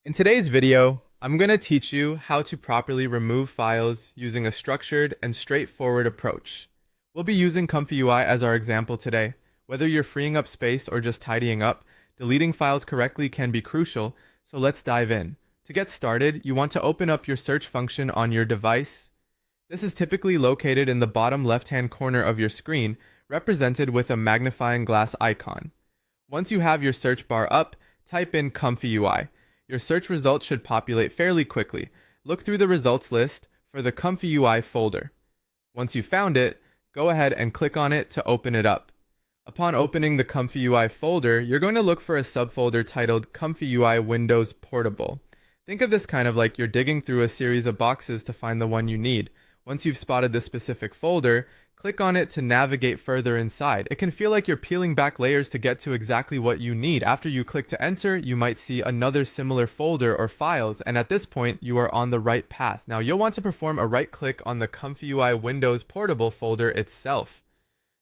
In today's video, I'm going to teach you how to properly remove files using a structured and straightforward approach. We'll be using ComfyUI as our example today. Whether you're freeing up space or just tidying up, deleting files correctly can be crucial, so let's dive in. To get started, you want to open up your search function on your device. This is typically located in the bottom left-hand corner of your screen, represented with a magnifying glass icon. Once you have your search bar up, type in ComfyUI. Your search results should populate fairly quickly. Look through the results list for the ComfyUI folder. Once you've found it, go ahead and click on it to open it up. Upon opening the ComfyUI folder, you're going to look for a subfolder titled ComfyUI Windows Portable. Think of this kind of like you're digging through a series of boxes to find the one you need. Once you've spotted this specific folder, click on it to navigate further inside. It can feel like you're peeling back layers to get to exactly what you need. After you click to enter, you might see another similar folder or files, and at this point, you are on the right path. Now, you'll want to perform a right click on the ComfyUI Windows Portable folder itself.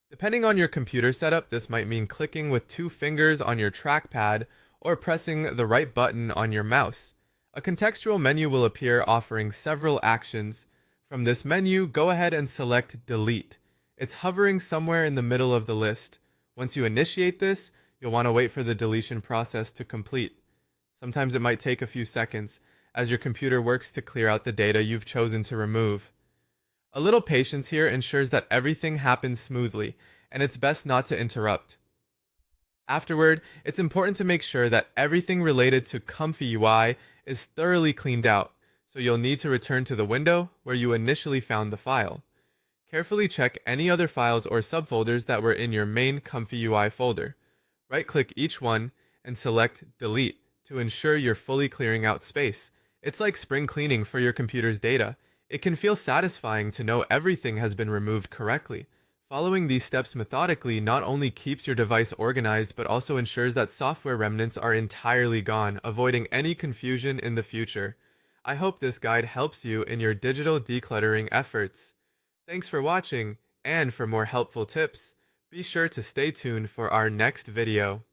Depending on your computer setup, this might mean clicking with 2 fingers on your trackpad or pressing the right button on your mouse. A contextual menu will appear offering several actions. From this menu, go ahead and select Delete. It's hovering somewhere in the middle of the list. Once you initiate this, you'll want to wait for the deletion process to complete. Sometimes it might take a few seconds as your computer works to clear out the data you've chosen to remove. A little patience here ensures that everything happens smoothly, and it's best not to interrupt. Afterward, it's important to make sure that everything related to ComfyUI is thoroughly cleaned out, so you'll need to return to the window where you initially found the file. Carefully check any other files or subfolders that were in your main ComfyUI folder. Right-click each one and select Delete to ensure you're fully clearing out space. It's like spring cleaning for your computer's data. It can feel satisfying to know everything has been removed correctly. Following these steps methodically not only keeps your device organized but also ensures that software remnants are entirely gone, avoiding any confusion in the future. I hope this guide helps you in your digital decluttering efforts. Thanks for watching, and for more helpful tips, be sure to stay tuned for our next video.